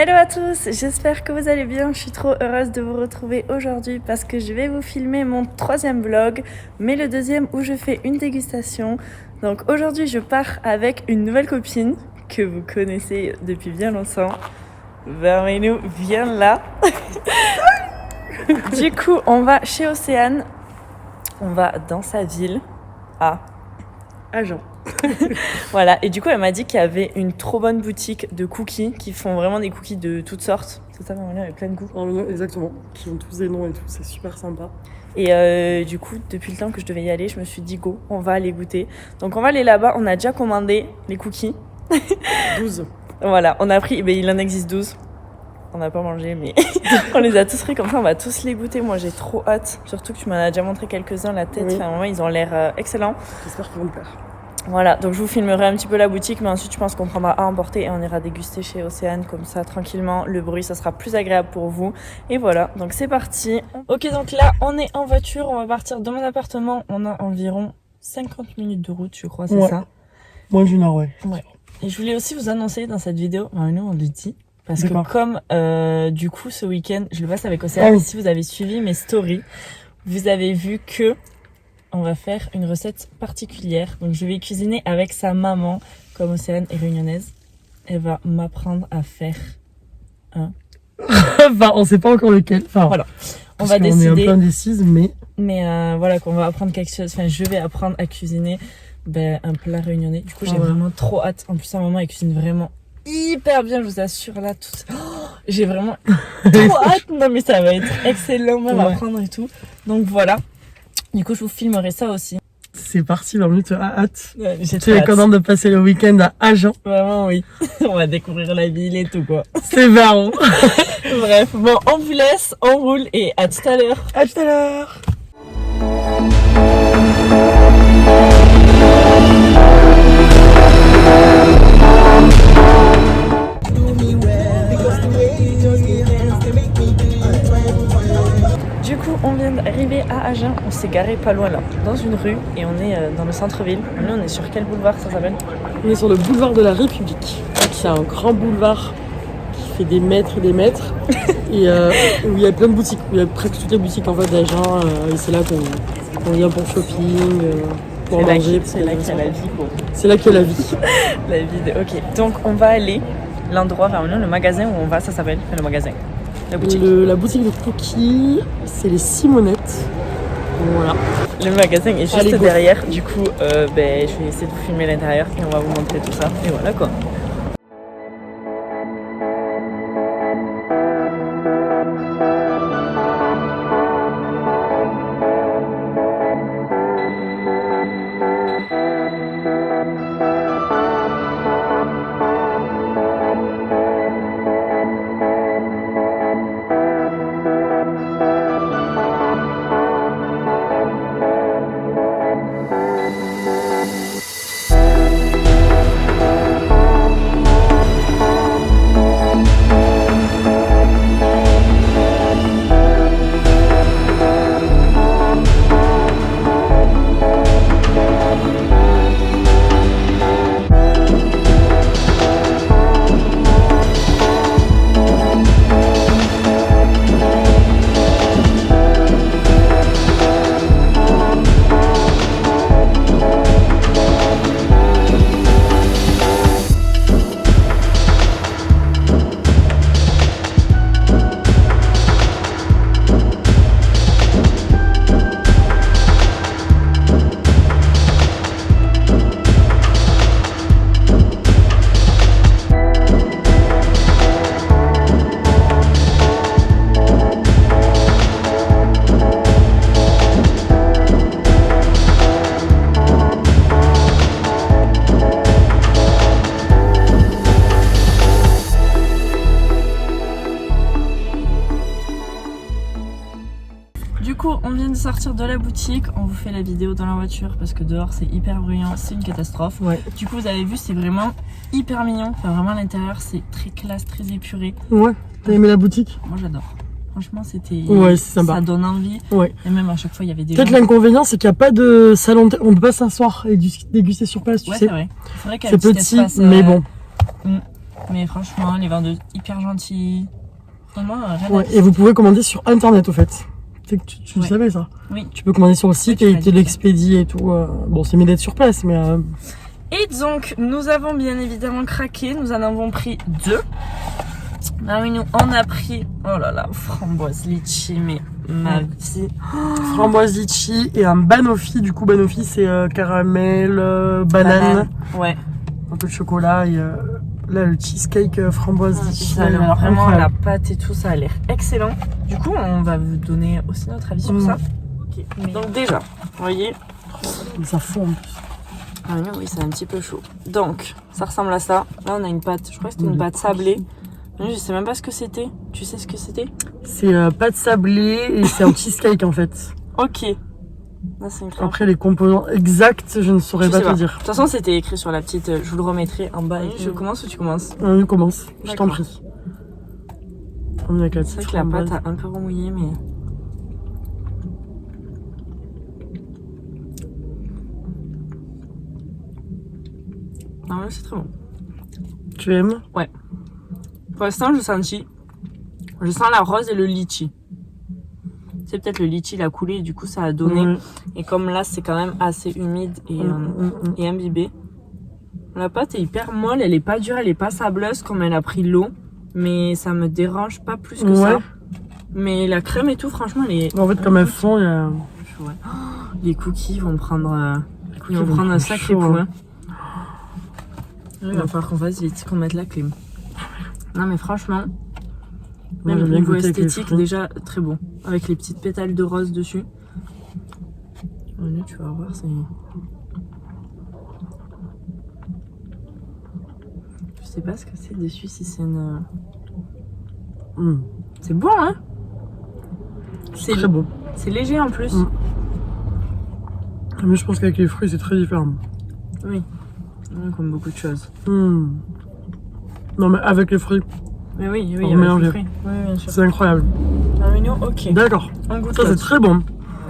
Hello à tous, j'espère que vous allez bien. Je suis trop heureuse de vous retrouver aujourd'hui parce que je vais vous filmer mon 3e vlog, mais le 2e où je fais une dégustation. Donc aujourd'hui je pars avec une nouvelle copine que vous connaissez depuis bien longtemps. Vermeinou, viens là. Du coup on va chez Océane, on va dans sa ville à Agen. Voilà, et du coup elle m'a dit qu'il y avait une trop bonne boutique de cookies qui font vraiment des cookies de toutes sortes. C'est ça, il y a plein de goûts. Exactement, qui ont tous des noms et tout, c'est super sympa. Et du coup, depuis le temps que je devais y aller, je me suis dit go, on va aller goûter. Donc on va aller là-bas, on a déjà commandé les cookies. 12. Voilà, on a pris, il en existe 12. On n'a pas mangé, mais on les a tous pris comme ça, on va tous les goûter. Moi j'ai trop hâte, surtout que tu m'en as déjà montré quelques-uns, la tête, Oui. enfin vraiment ils ont l'air excellents. J'espère qu'ils vont me plaire. Voilà, donc je vous filmerai un petit peu la boutique, mais ensuite je pense qu'on prendra à emporter et on ira déguster chez Océane comme ça tranquillement. Le bruit, ça sera plus agréable pour vous. Et voilà, donc c'est parti. Ok, donc là on est en voiture, on va partir de mon appartement. On a environ 50 minutes de route, je crois, c'est ça? Moins d'une heure, ouais. Et je voulais aussi vous annoncer dans cette vidéo, nous on le dit, parce D'accord. que comme du coup ce week-end, je le passe avec Océane, si vous avez suivi mes stories, vous avez vu que on va faire une recette particulière. Donc je vais cuisiner avec sa maman, comme Océane est réunionnaise. Elle va m'apprendre à faire un... Enfin, on sait pas encore lequel. Enfin, voilà. On va décider. On est un peu indécise, mais... Mais voilà, qu'on va apprendre quelque chose. Enfin, je vais apprendre à cuisiner un plat réunionnais. Du coup, j'ai vraiment trop hâte. En plus, sa maman, elle cuisine vraiment hyper bien, je vous assure. Là, tout... j'ai vraiment trop hâte. Non, mais ça va être excellent, même à apprendre et tout. Donc voilà. Du coup, je vous filmerai ça aussi. C'est parti, Vermeinou, tu as hâte. Ouais, j'ai tu es contente de passer le week-end à Agen. Vraiment, oui. On va découvrir la ville et tout, quoi. C'est marrant. Bref, bon, on vous laisse, on roule et à tout à l'heure. À tout à l'heure. Du coup, on vient d'arriver à Agen. On s'est garé pas loin là, dans une rue, et on est dans le centre-ville. Nous, on est sur quel boulevard ça s'appelle? On est sur le boulevard de la République. C'est un grand boulevard qui fait des mètres et des mètres. Et où il y a plein de boutiques. Il y a presque toutes les boutiques en fait d'Agen. Et c'est là qu'on vient pour shopping, pour manger. C'est là qu'il y a la vie, quoi. C'est là qu'il y a la vie. La vie de... Ok, donc on va aller, l'endroit, vraiment, le magasin où on va, ça s'appelle le magasin. La boutique. La boutique de cookies, c'est les Simonettes. Voilà. Le magasin est juste derrière, du coup je vais essayer de vous filmer l'intérieur et on va vous montrer tout ça. Et voilà quoi. Du coup, on vient de sortir de la boutique, on vous fait la vidéo dans la voiture parce que dehors c'est hyper bruyant, c'est une catastrophe. Du coup, vous avez vu, c'est vraiment hyper mignon. Enfin, vraiment, l'intérieur c'est très classe, très épuré. Ouais, t'as aimé la boutique? Moi j'adore. Franchement, c'était. Ouais, c'est sympa. Ça donne envie. Ouais. Et même à chaque fois, il y avait des. Peut-être l'inconvénient, c'est qu'il n'y a pas de salon. On peut pas s'asseoir et déguster sur place, tu sais. C'est vrai. C'est petit, mais bon. Mais franchement, les vendeuses hyper gentilles. Vraiment, rien à Ouais, dire. et vous pouvez commander sur internet au fait. Tu le Ouais. savais ça? Oui. Tu peux commander sur le site tu et m'as ils te dit. l'expédient et tout. Bon, c'est mieux d'être sur place, mais. Et donc, nous avons bien évidemment craqué. Nous en avons pris 2. Ah oui, nous, on a pris, oh là là, framboise litchi, mais ma vie. Framboise litchi et un banoffee. Du coup, banoffee, c'est caramel, banane, Ouais. un peu de chocolat et là, le cheesecake framboise litchi. Ça a l'air vraiment, la pâte et tout, ça a l'air excellent. Du coup, on va vous donner aussi notre avis sur ça. Okay. Donc déjà, vous voyez, ça fond en plus. Ah oui, c'est un petit peu chaud. Donc, ça ressemble à ça. Là, on a une pâte, je crois que c'était une pâte sablée. Je sais même pas ce que c'était. Tu sais ce que c'était? C'est pâte sablée et c'est un cheesecake en fait. Ok. Là, c'est une Après, les composants exacts, je ne saurais pas te dire. De toute façon, c'était écrit sur la petite. Je vous le remettrai en bas. Je commence ou tu commences? On commence, je t'en prie. On est avec la c'est vrai que la pâte a un peu remouillé, mais. Non, mais c'est très bon. Tu aimes? Ouais. Pour l'instant, je sens la rose et le litchi. C'est peut-être le litchi, il a coulé et du coup, ça a donné. Et comme là, c'est quand même assez humide et imbibé. La pâte est hyper molle, elle est pas dure, elle est pas sableuse comme elle a pris l'eau. Mais ça me dérange pas plus que ça. Mais la crème et tout, franchement, elle est. En fait, comme elles font, il y a. Ouais. Oh, les cookies vont prendre un sacré coup. Hein. Il va falloir qu'on fasse vite, qu'on mette la clim. Non mais franchement, même le niveau esthétique déjà très bon. Avec les petites pétales de rose dessus. Là, tu vas voir, c'est... Je sais pas ce que c'est dessus, si c'est une... C'est bon hein. C'est très bon. C'est léger en plus. Mais je pense qu'avec les fruits c'est très différent. Oui, comme beaucoup de choses. Non mais avec les fruits. Mais oui, on mélange. Oui, bien sûr. C'est incroyable. Un mignon, ok. D'accord. Ça c'est très bon.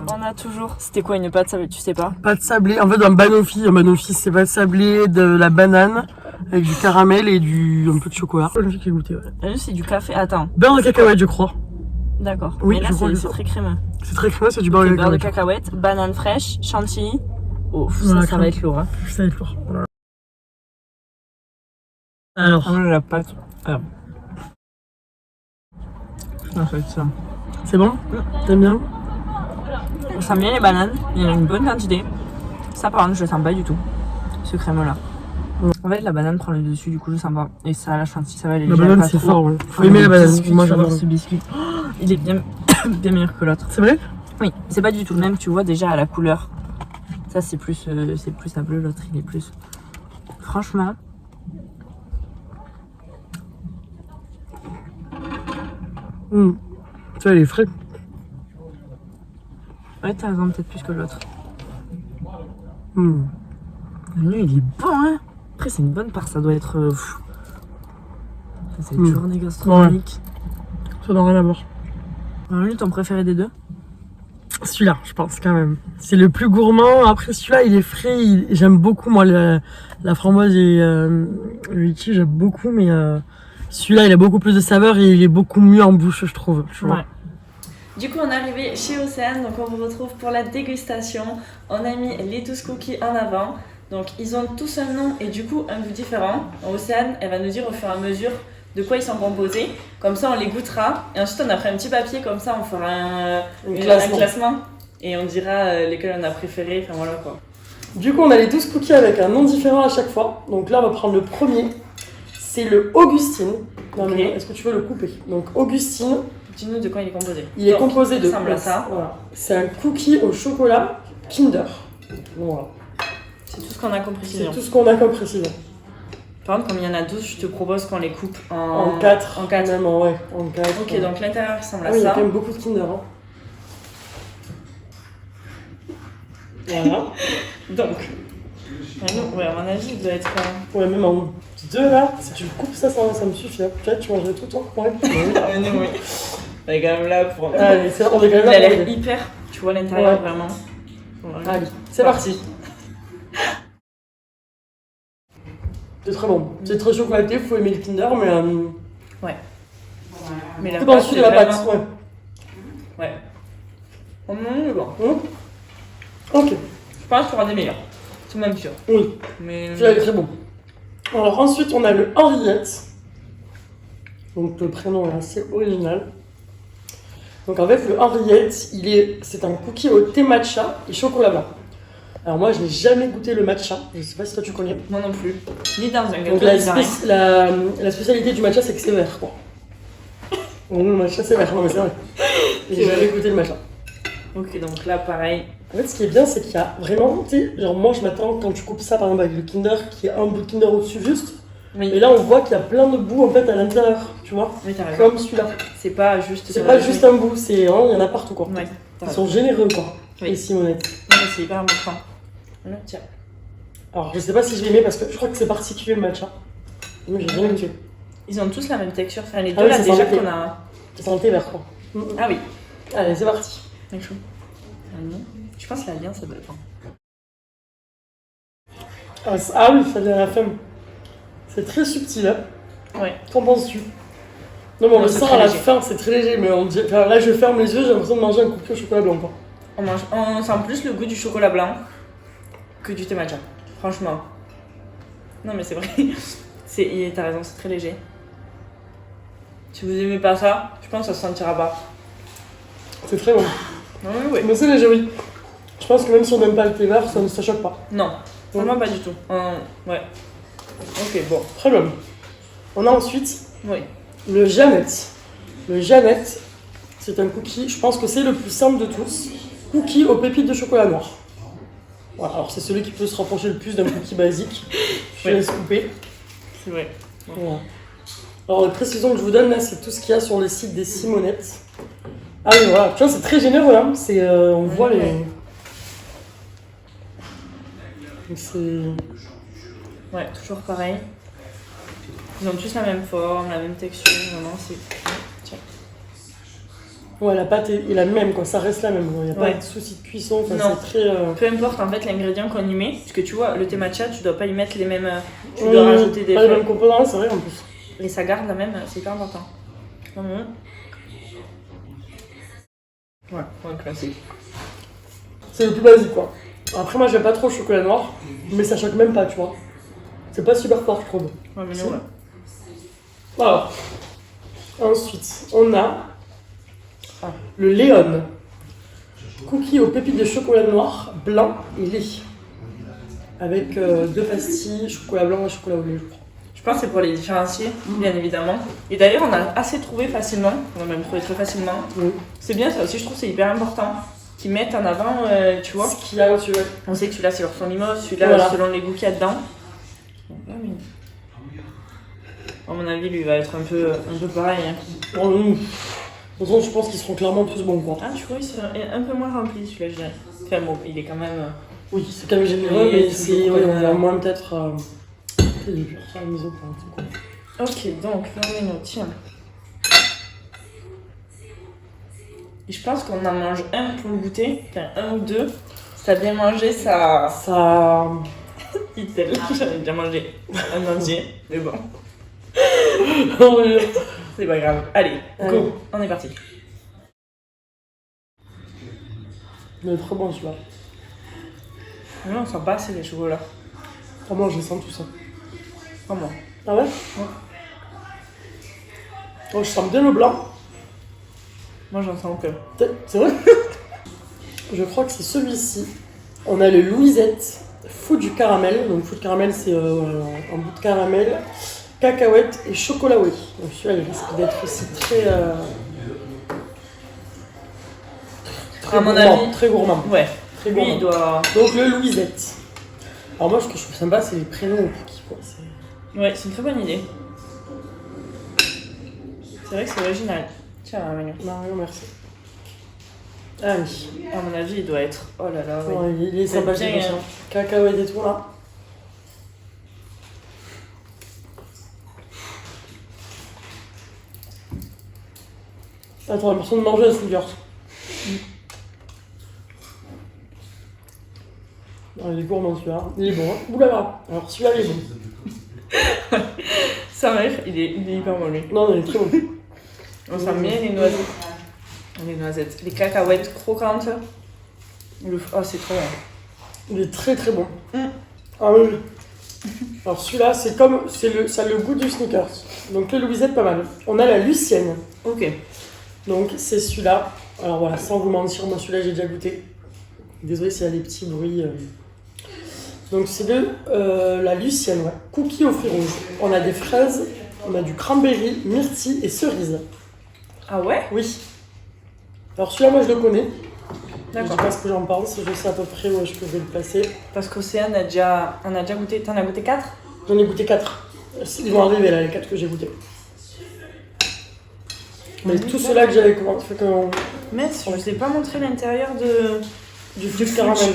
On a toujours. C'était quoi une pâte sablée? Tu sais pas? Pâte sablée. En fait un banoffee. Un banoffee c'est pâte sablée, de la banane avec du caramel et un peu de chocolat. J'ai goûté. Ouais. C'est du café. Attends. Beurre de cacahuète je crois. D'accord. Oui, mais là c'est très crémeux. C'est très crémeux, c'est du beurre de cacahuète. Beurre de cacahuète, banane fraîche, chantilly. Oh, ça va être lourd. Hein. Ça va être lourd. Alors. La pâte. Alors. Non, ça va être ça. C'est bon? T'aimes bien? On sent bien les bananes, il y en a une bonne quantité. Ça par contre je le sens pas du tout, ce crème là. En fait la banane prend le dessus, du coup je sens pas. Et ça la chantilly, ça va aller. La banane c'est fort, ouais. Faut aimer la banane. Moi j'adore ce biscuit. Il est bien, bien meilleur que l'autre. C'est vrai? Oui, c'est pas du tout le même, tu vois déjà à la couleur. Ça c'est plus un bleu, l'autre il est plus. Franchement. Tu vois, il est frais. Ouais, t'as raison, peut-être plus que l'autre. Le menu, il est bon, hein. Après, c'est une bonne part, ça doit être... C'est une journée gastronomique. Ouais. Ça n'a rien à voir. Manu, ton préféré des deux? Celui-là, je pense, quand même. C'est le plus gourmand. Après, celui-là, il est frais. J'aime beaucoup, moi, la framboise et le litchi, j'aime beaucoup, mais... Celui-là, il a beaucoup plus de saveur et il est beaucoup mieux en bouche, je trouve. Ouais. Du coup, on est arrivé chez Océane, donc on vous retrouve pour la dégustation. On a mis les 12 cookies en avant. Donc, ils ont tous un nom et du coup un goût différent. Océane, elle va nous dire au fur et à mesure de quoi ils sont composés. Comme ça, on les goûtera. Et ensuite, on a pris un petit papier, comme ça, on fera un classement. Et on dira lesquels on a préférés. Enfin, voilà quoi. Du coup, on a les 12 cookies avec un nom différent à chaque fois. Donc là, on va prendre le premier. C'est le Augustine. Okay. Est-ce que tu veux le couper? Donc Augustine. Dis-nous de quoi il est composé. Il est composé de. Ça ressemble à ça. Voilà. C'est un cookie au chocolat Kinder. Voilà. C'est tout ce qu'on a comme précision. C'est tout ce qu'on a comme précision. Par contre, comme il y en a 12, je te propose qu'on les coupe en 4. En 4. Même, ouais, en 4. Ok, donc l'intérieur ressemble à ça. Il y a quand même beaucoup de Kinder. Hein. Voilà. Donc. Ouais, à mon avis, il doit être. Ouais, même en 2 là, si tu coupes ça, ça me suffit. Peut-être tu mangerais tout le temps. Ouais. Oui. On est quand même là pour. Allez, on est quand même là. Il a l'air hyper. Tu vois l'intérieur vraiment. Allez, c'est parti. C'est très bon. C'est très chocolaté, faut aimer le Kinder, mais. Ouais. Mais la c'est pas pâte, ensuite c'est de la pâte, vraiment- ouais. Ouais. Oh non, mais bon. Ok, Je pense qu'il y aura des meilleurs. C'est même sûr. oui, Mais. celui-là est très bon. Alors ensuite, on a le Henriette. Donc le prénom est assez original. Donc en fait, le Henriette, c'est un cookie au thé matcha et chocolat blanc. Alors moi, je n'ai jamais goûté le matcha. Je sais pas si toi tu connais. Moi non plus. Ni dans un gâteau, Donc ni dans rien. la spécialité du matcha, c'est que c'est vert, quoi. Donc le matcha, c'est vert. Non mais c'est vrai. J'ai jamais goûté le matcha. Ok, donc là, pareil. En fait, ce qui est bien, c'est qu'il y a vraiment, tu sais, genre moi, je m'attends quand tu coupes ça, par exemple, avec le Kinder, qui est un bout de Kinder au-dessus juste. Oui. Et là, on voit qu'il y a plein de bouts, en fait, à l'intérieur, tu vois. Oui, t'as raison. Comme celui-là. C'est pas juste. C'est pas juste un bout, c'est, hein, il y en a partout, quoi. Ouais, t'as Ils raison. sont généreux, quoi. Oui. Les Simonettes. Non, mais c'est hyper important. Voilà, tiens. Alors, je sais pas si je vais aimer parce que je crois que c'est particulier le matcha. Moi, j'ai jamais goûté. Ils ont tous la même texture. Enfin, les Ah deux oui, là, ça déjà sent le thé. qu'on a. Ça sent le thé vert, quoi. Ah oui. Allez, c'est parti. C'est chaud. Ah non. Je pense que la lien, ça doit être. Ah oui, ça vient à la fin. C'est très subtil, hein. Ouais. Qu'en penses-tu? Non, mais on Non, le c'est sent très à la léger. fin, c'est très léger, mais enfin, là, je ferme les yeux, j'ai l'impression de manger un cookie au chocolat blanc, quoi. On sent plus le goût du chocolat blanc que du thé matcha. Franchement. Non, mais c'est vrai. T'as raison, c'est très léger. Si vous aimez pas ça, je pense que ça se sentira pas. C'est très bon. Non, mais ouais. Mais c'est léger, oui. Je pense que même si on n'aime pas le thé vert, ça choque pas. Non, vraiment pas du tout. Ouais. Ok, bon. Très bien. On a ensuite Oui. le Jeannette. Le Jeannette, c'est un cookie, je pense que c'est le plus simple de tous. Cookie aux pépites de chocolat noir. Voilà, alors c'est celui qui peut se rapprocher le plus d'un cookie basique. Je Oui. laisse couper. C'est vrai. Voilà. Alors, les précisions que je vous donne là, c'est tout ce qu'il y a sur le site des Simonettes. Ah oui, voilà, tu vois, c'est très généreux, hein. C'est, on voit les. Donc, c'est. Ouais, toujours pareil. Ils ont tous la même forme, la même texture, vraiment, c'est. Tiens. Ouais, la pâte est la même, quoi, ça reste la même. Il n'y a Ouais. pas de souci de cuisson, enfin, Non. c'est très. Peu importe en fait l'ingrédient qu'on y met, parce que tu vois, le thé matcha, tu dois pas y mettre les mêmes. Tu Oui, dois rajouter des pas les feuilles. mêmes composants, c'est vrai en plus. Et ça garde la même, c'est hyper important. Ouais, classique. C'est le plus basique, quoi. Après, moi, j'aime pas trop le chocolat noir, mais ça choque même pas, tu vois. C'est pas super fort, je trouve. Ouais, mais Si. non, ouais. Voilà. Ensuite, on a le Léon. Cookie aux pépites de chocolat noir, blanc et lait. Avec 2 pastilles, chocolat blanc et chocolat au lait, je crois. Je pense que c'est pour les différencier, bien évidemment. Et d'ailleurs, on a assez trouvé facilement, on a même trouvé très facilement. Oui. C'est bien ça aussi, je trouve que c'est hyper important. Qu'ils mettent en avant, tu vois. Ce qu'il y a au-dessus, ouais. On sait que celui-là c'est leur son limos, celui-là Voilà. selon les goûts qu'il y a dedans. À mon avis, lui va être un peu pareil. Hein. Bon, de toute façon, je pense qu'ils seront clairement tous bons, quoi. Ah, tu vois, il est un peu moins rempli celui-là, je dirais. Enfin bon, il est quand même. Oui, c'est quand même généreux, Oui, mais c'est c'est. toujours Oui, comme, on a moins peut-être. C'est dur, ça, la mise au point, c'est cool. Ok, donc là on est tiens. Et je pense qu'on en mange un pour le goûter, enfin un ou deux. Si t'as bien mangé, ça. Ça. Itel, j'en ai déjà mangé un entier, mais bon, c'est pas grave. Allez, Allez. go, on est parti. Il est trop bon celui-là. Mais on sent pas assez les chocolats. Vraiment, je sens tout ça. Vraiment. Ah ouais? Oh, je sens bien le blanc. Moi j'en sens que. C'est vrai? Je crois que c'est celui-ci. On a le Louisette, fou du caramel. Donc, fou de caramel, c'est un bout de caramel, cacahuète et chocolat oui. Donc, celui-là, il risque d'être aussi très. Très À mon gourmand, avis. très gourmand. Ouais, Très lui gourmand. il doit. Donc, le Louisette. Alors, moi, ce que je trouve sympa, c'est les prénoms au cookies, quoi. Ouais, c'est une très bonne idée. C'est vrai que c'est original. Tiens, Manu. Mario, merci. Ah oui. À mon avis, il doit être. Oh là là, ouais. Ouais, il est sympa, bien, j'ai l'impression. Cacahuète et tout, là. Attends, l'impression de manger un Snickers. Il est gourmand celui-là. Il est bon, hein. Ouh là là. Alors celui-là, il est bon. Sans rire, il est hyper bon lui. Non, il est très bon. On sent bien les noisettes. Les noisettes. Les cacahuètes croquantes. Oh, c'est trop bon. Il est très très bon. Ah oui. Alors celui-là, ça a le goût du Snickers. Donc les Louisettes, pas mal. On a la Lucienne. Ok. Donc c'est celui-là. Alors voilà, sans vous mentir, moi celui-là j'ai déjà goûté. Désolée s'il y a des petits bruits. Donc c'est la Lucienne, ouais. Cookie aux fruits rouges. On a des fraises, on a du cranberry, myrtille et cerise. Ah ouais? Oui. Alors celui-là, moi je le connais. D'accord. Je sais pas ce que j'en pense, je sais à peu près où je peux le placer. Parce qu'Océane a déjà goûté. T'en as goûté 4? J'en ai goûté 4. Ils vont arriver là, les 4 que j'ai goûtés. Mais tout ceux-là que j'avais commandé, fait que... Mais je ne vous ai pas montré l'intérieur du fruit caramel.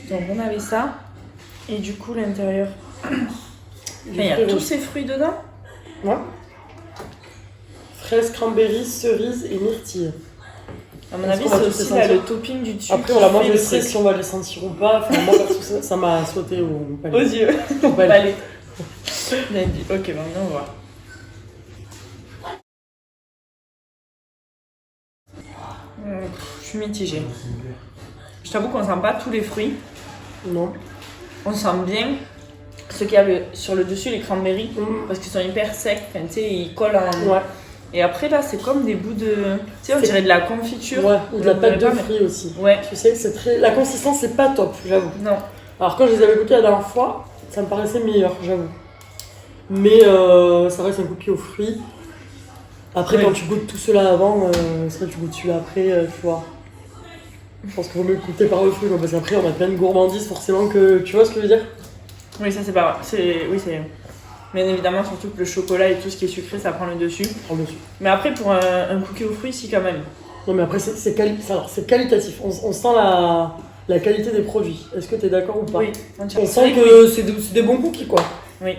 Donc on avait ça. Et du coup l'intérieur. Il y a tous ces fruits dedans? Ouais. Fraises, cranberry, cerise et myrtille. À mon avis, c'est aussi là, le topping du dessus. Après, voilà, moi je sais si on va les sentir ou pas. Enfin, moi, ça m'a sauté au palais. Aux yeux. Au palais. Ok, maintenant on va voir. Je suis mitigée. Je t'avoue qu'on sent pas tous les fruits. Non. On sent bien ce qu'il y a sur le dessus, les cranberries, parce qu'ils sont hyper secs. Enfin, tu sais, ils collent en... Ouais. Et après, là, c'est comme des bouts de... Tu sais, on dirait de la confiture. Ouais, ou de la pâte de fruits aussi. Ouais. Tu sais, c'est très... La consistance, c'est pas top, j'avoue. Non. Alors, quand je les avais goûtés la dernière fois, ça me paraissait meilleur, j'avoue. Mais ça reste un cookie aux fruits. Après, quand tu goûtes tout cela avant, c'est vrai que tu goûtes celui-là après, tu vois. Je pense qu'il vaut mieux goûter par le fruit, quoi, parce qu'après, on a plein de gourmandises, forcément, que... Tu vois ce que je veux dire? Oui, ça, c'est pas vrai. Oui, c'est... Bien évidemment, surtout que le chocolat et tout ce qui est sucré, ça prend le dessus. Mais après, pour un cookie aux fruits, si, quand même. Non, mais après, c'est qualitatif. On sent la qualité des produits. Est-ce que tu es d'accord ou pas? Oui. On sent que c'est des bons cookies, quoi. Oui.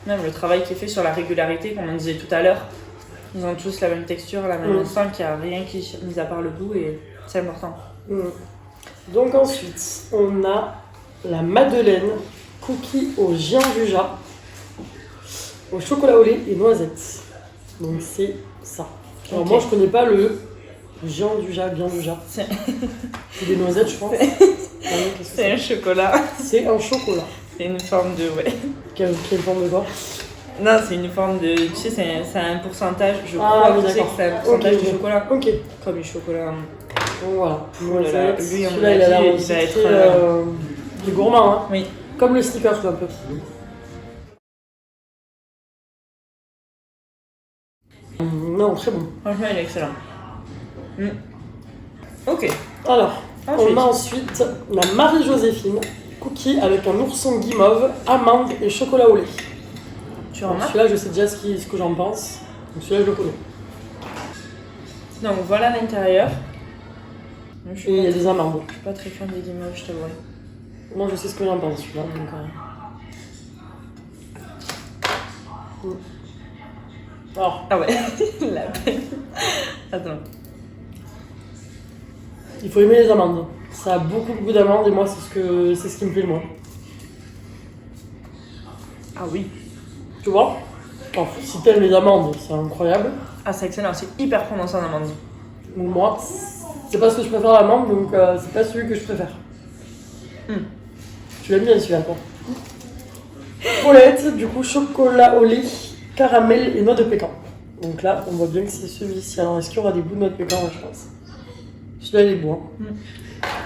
Même le travail qui est fait sur la régularité, comme on disait tout à l'heure. Ils ont tous la même texture, la même sang, qu'il n'y a rien qui, mis à part le goût, et c'est important. Donc ensuite, on a la Madeleine, cookie au gianduja, au chocolat au lait et noisettes. Donc c'est ça. Alors moi je connais pas le gianduja. C'est des noisettes je pense. C'est un chocolat. C'est un chocolat. C'est une forme de... ouais. Quelle forme de quoi? Non, c'est une forme de... Tu sais, c'est un pourcentage, je crois que c'est un pourcentage de chocolat. Ok. Comme du chocolat... Voilà. Noisettes. Lui, on celui-là, il a l'air aussi très du gourmand, hein. Oui. Comme le Snickers, un peu. Non, très bon. Franchement, il est excellent. Ok. Alors, on a ensuite la Marie-Joséphine, cookie avec un ourson guimauve, amande et chocolat au lait. Tu remarques? Celui-là, je sais déjà ce que j'en pense. Donc celui-là, je le connais. Donc voilà l'intérieur. Et il y a des amandes. Je suis pas très fan des guimauves, je t'avoue. Moi, je sais ce que j'en pense, celui-là. Alors. Ah ouais, la peine. Attends. Il faut aimer les amandes. Ça a beaucoup d'amandes et moi, c'est ce qui me plaît le moins. Ah oui. Tu vois? Alors, si t'aimes les amandes, c'est incroyable. Ah, c'est excellent, c'est hyper prononcé en amande. Moi, c'est pas ce que je préfère l'amande, donc c'est pas celui que je préfère. Tu l'aimes bien celui-là, toi? Paulette, du coup, chocolat au lait, caramel et noix de pécan. Donc là, on voit bien que c'est celui-ci. Alors, est-ce qu'il y aura des bouts de noix de pécan? Je pense. Celui-là, il est bon. Moi,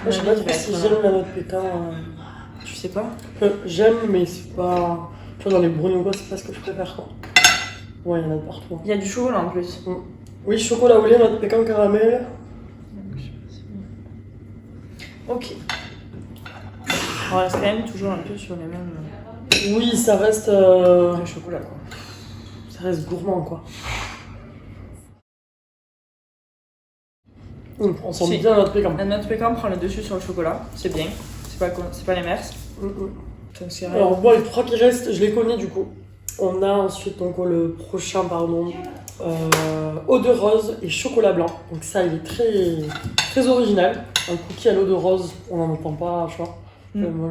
je sais pas trop si j'aime la noix de pécan. Tu sais pas? J'aime, mais c'est pas... Tu vois, dans les brownies ou quoi, c'est pas ce que je préfère, quoi. Ouais, il y en a de partout. Il y a du chocolat en plus. Oui, chocolat au lait, noix de pécan, caramel. Ok. On reste quand même toujours un peu sur les mêmes... Oui, ça reste... Le chocolat, quoi. Ça reste gourmand, quoi. On sent bien la noix de pécan. La noix de pécan prend le dessus sur le chocolat, c'est bien. C'est pas les mers. Alors moi, les trois qui restent, je les connais du coup. On a ensuite donc le prochain, eau de rose et chocolat blanc. Donc ça, il est très, très original. Un cookie à l'eau de rose, on n'en entend pas, je crois. Moi,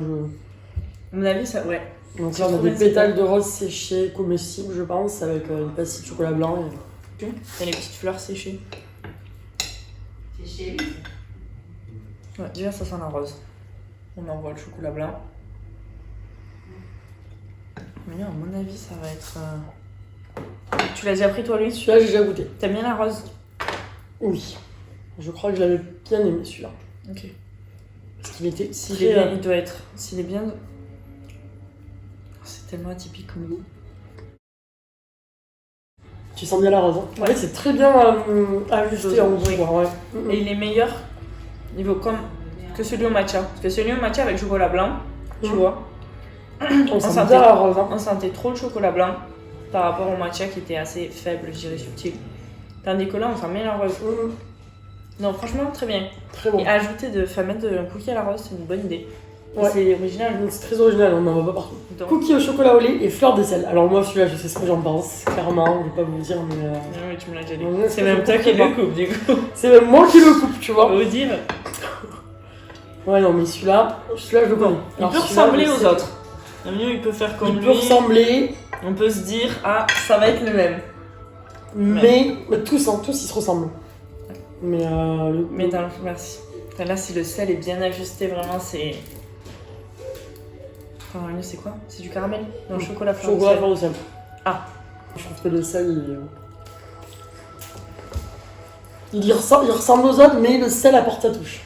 À mon avis, ça, ouais. Donc là, on a des pétales de rose séchés, comestibles, je pense, avec une pastille de chocolat blanc. Il y a les petites fleurs séchées. Séchées. Ouais, déjà, ça sent la rose. On envoie le chocolat blanc. Mais à mon avis, ça va être... Tu l'as déjà pris, toi, lui? Celui-là, j'ai déjà goûté. T'aimes bien la rose? Oui. Je crois que je l'avais bien aimé, celui-là. Ok. Parce qu'il était S'il est bien, il doit être... S'il est bien... C'est tellement atypique comme goût. Tu sens bien la rose, hein? Ouais. En fait, c'est très bien ajusté en goût, Oui. ouais. Et il est meilleur niveau comme que celui au matcha. Parce que celui au matcha avec chocolat blanc, tu vois, On sent sentait- bien la rose, hein. on sentait trop le chocolat blanc par rapport au matcha qui était assez faible, je dirais subtil. Tandis que là, on sent bien la rose. Non, franchement, très bien. Très bon. Et ajouter mettre un cookie à la rose, c'est une bonne idée. Et Ouais. c'est original. C'est très original, on n'en voit pas partout. Donc, Cookies au chocolat au lait et fleur de sel. Alors moi, celui-là, je sais ce que j'en pense, clairement, je vais pas vous le dire, mais... non, mais tu me l'as déjà dit. Ouais, C'est ça, même je toi qui comprends le coupe, du coup. C'est même moi qui le coupe, tu vois. Faut dire. Ouais, non, mais celui-là, je le connais. Il Alors, peut celui-là, ressembler je aux sais. autres. Le mieux, il peut faire comme Il lui. peut ressembler, On peut se dire, ah, ça va être le même. mais tous, hein, tous, ils se ressemblent. Mais Mais dans le... Merci. Enfin, là, si le sel est bien ajusté, vraiment, c'est... Enfin, le mieux, c'est quoi? C'est du caramel? Non, chocolat fleur de chocolat sel. fleur de sel. Ah. Je trouve que le sel, il ressemble aux autres, mais le sel apporte sa touche.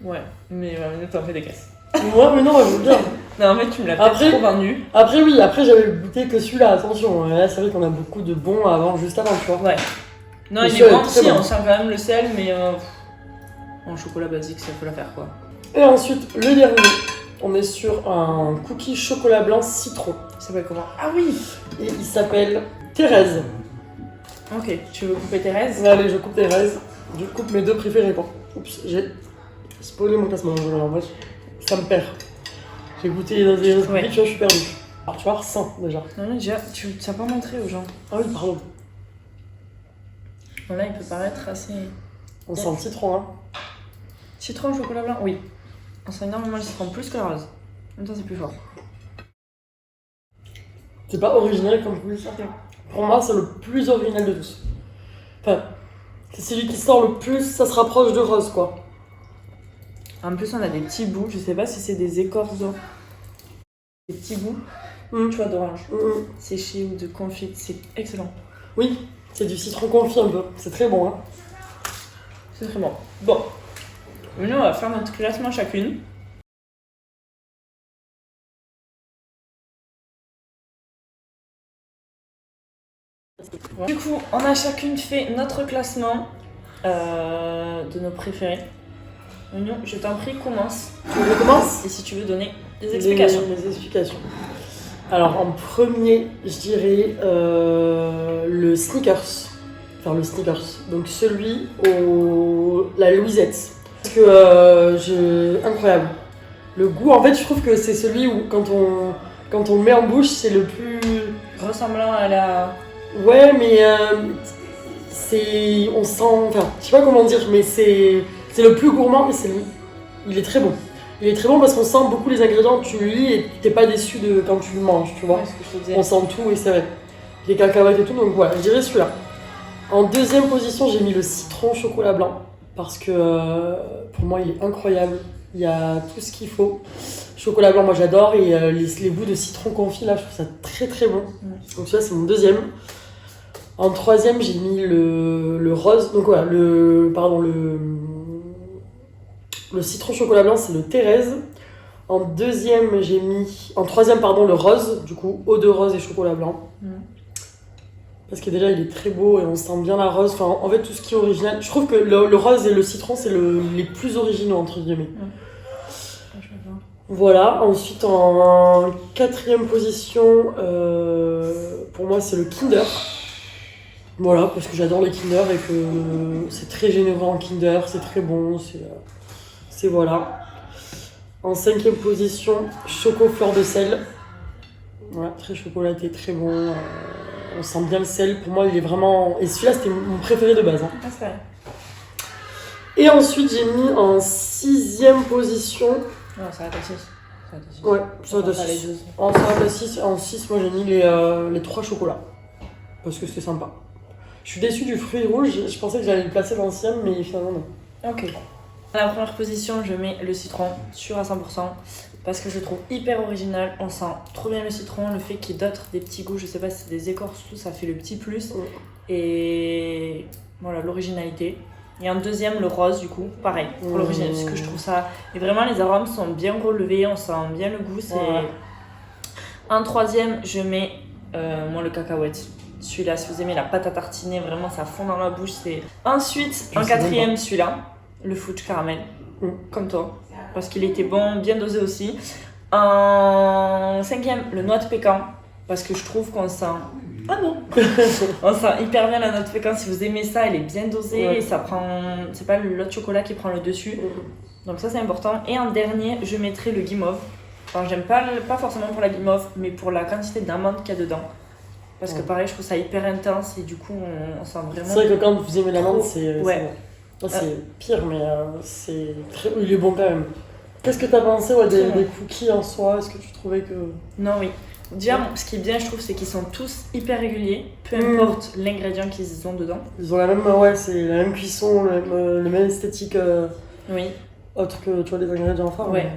Ouais, mais t'en fais des caisses. Ouais, mais non, je veux dire. Non, en fait, tu me l'as Après- peut-être trop vendu. Après, oui, après, j'avais goûté que celui-là, attention. Là, c'est vrai qu'on a beaucoup de bons juste avant, tu vois. Ouais. Non, Le il est sel bon est très aussi, bon. on sent quand même le sel, mais en chocolat basique, ça peut la faire, quoi. Et ensuite, le dernier, on est sur un cookie chocolat blanc citron. Il s'appelle comment? Ah oui. Et il s'appelle Thérèse. Ok, tu veux couper Thérèse? Allez, je coupe Thérèse. Je coupe mes deux préférés, quoi. Oups, j'ai spoilé mon classement. En vrai, ça me perd. J'ai goûté dans des autres Ouais. cookies, tu vois, je suis perdu. Alors, tu vois, 100 déjà. Non, mais déjà, tu n'as pas montré aux gens. Ah oui, pardon. Bon, là, il peut paraître assez... On sent le citron, hein. Citron, chocolat blanc? Oui. On sent énormément le citron, plus que la rose. En même temps, c'est plus fort. C'est pas original comme cookie. Pour moi, c'est le plus original de tous. Enfin, c'est celui qui sort le plus, ça se rapproche de rose, quoi. En plus, on a des petits bouts. Je sais pas si c'est des écorces d'or. Des petits bouts, tu vois, d'orange. Séchés ou de confit. C'est excellent. Oui, c'est du citron confit un peu. C'est très bon, hein. C'est très bon. Bon. Maintenant, on va faire notre classement chacune. Du coup, on a chacune fait notre classement de nos préférés. Mignon, je t'en prie, commence. Tu veux que je commence? Et si tu veux donner des explications. Les explications. Alors, en premier, je dirais le Snickers. Enfin, le Snickers. Donc, celui la Louisette. Parce que, incroyable. Le goût, en fait, je trouve que c'est celui où, quand on le met en bouche, c'est le plus... Ressemblant à la... Ouais, mais on sent... Enfin, je sais pas comment dire, mais c'est le plus gourmand et il est très bon. Il est très bon parce qu'on sent beaucoup les ingrédients, tu le lis et t'es pas déçu quand tu le manges, tu vois. Ouais, ce que je te disais. On sent tout et c'est vrai. Les cacahuètes et tout, donc voilà, je dirais celui-là. En deuxième position, j'ai mis le citron chocolat blanc parce que pour moi, il est incroyable. Il y a tout ce qu'il faut. Chocolat blanc, moi j'adore et les bouts de citron confit, là, je trouve ça très très bon. Donc celui-là, c'est mon deuxième. En troisième, j'ai mis le rose. Donc voilà, le citron chocolat blanc, c'est le Thérèse. En troisième, le rose. Du coup, eau de rose et chocolat blanc. Parce que déjà, il est très beau et on sent bien la rose. Enfin, en fait, tout ce qui est original. Je trouve que le rose et le citron, c'est les plus originaux, entre guillemets. Voilà, ensuite en quatrième position, pour moi c'est le Kinder. Voilà, parce que j'adore les Kinder et que c'est très généreux en Kinder, c'est très bon, c'est voilà. En cinquième position, Choco fleur de sel. Voilà, très chocolaté, très bon. On sent bien le sel, pour moi il est vraiment... Et celui-là c'était mon préféré de base. Hein. Ah, c'est vrai. Et ensuite j'ai mis en sixième position... Non, ça va passer. Ouais, ça doit les 6. 12. En salade à 6, en 6, moi j'ai mis les 3 chocolats. Parce que c'était sympa. Je suis déçue du fruit rouge, je pensais que j'allais le placer dans le sixième, mais finalement non. Ok. À la première position, je mets le citron, sûr à 100%, parce que je trouve hyper original. On sent trop bien le citron, le fait qu'il y ait d'autres, des petits goûts, je sais pas si c'est des écorces, tout ça fait le petit plus. Et voilà, l'originalité. Et en deuxième, le rose, du coup, pareil, pour l'original, parce que je trouve ça. Et vraiment, les arômes sont bien relevés, on sent bien le goût. En troisième, je mets moi le cacahuète. Celui-là, si vous aimez la pâte à tartiner, vraiment ça fond dans la bouche. Ensuite, en quatrième, celui-là, le fudge caramel, comme toi, parce qu'il était bon, bien dosé aussi. En cinquième, le noix de pécan, parce que je trouve qu'on sent. Ah non on sent hyper bien la noix de pécan. Si vous aimez ça, elle est bien dosée et ça prend. C'est pas l'autre chocolat qui prend le dessus. Donc ça, c'est important. Et en dernier, je mettrai le guimauve. Enfin, j'aime pas forcément pour la guimauve, mais pour la quantité d'amandes qu'il y a dedans. Parce que pareil, je trouve ça hyper intense et du coup, on sent vraiment. C'est vrai que quand vous aimez l'amande, c'est. Ouais. C'est pire, mais c'est très. Il est bon quand même. Qu'est-ce que t'as pensé des cookies en soi? Est-ce que tu trouvais que. Non, oui. Déjà, ce qui est bien, je trouve, c'est qu'ils sont tous hyper réguliers, peu importe l'ingrédient qu'ils ont dedans. Ils ont la même, c'est la même cuisson, le même esthétique. Oui. Autre que tu vois les ingrédients enfin. Ouais.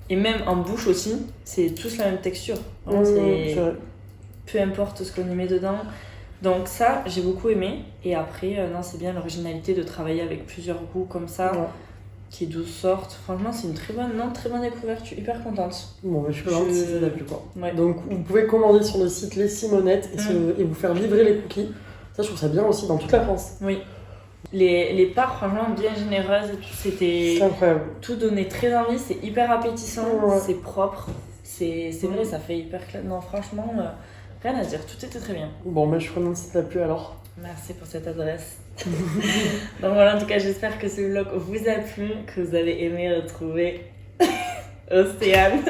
Et même en bouche aussi, c'est tous la même texture. Peu importe ce qu'on y met dedans. Donc ça, j'ai beaucoup aimé. Et après, non, c'est bien l'originalité de travailler avec plusieurs goûts comme ça, qui est 12 sortes. Franchement, c'est une très bonne découverte. Je suis hyper contente. Bon, je suis contente si ça t'a plu, quoi. Ouais. Donc, vous pouvez commander sur le site Les Simonettes et vous faire livrer les cookies. Ça, je trouve ça bien aussi dans toute la France. Oui. Les parts, franchement, bien généreuses. C'est incroyable. Tout donnait très envie. C'est hyper appétissant. C'est propre. C'est vrai, ça fait hyper clair. Non, franchement, rien à dire. Tout était très bien. Bon, mais je suis contente si ça t'a plu alors. Merci pour cette adresse. Donc voilà, en tout cas, j'espère que ce vlog vous a plu, que vous avez aimé retrouver Océane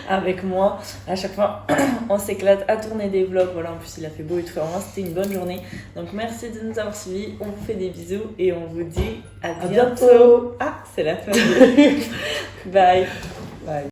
avec moi. À chaque fois, on s'éclate à tourner des vlogs. Voilà, en plus, il a fait beau et tout. Vraiment, c'était une bonne journée. Donc merci de nous avoir suivis. On vous fait des bisous et on vous dit à bientôt. Ah, c'est la fin. Bye. Bye.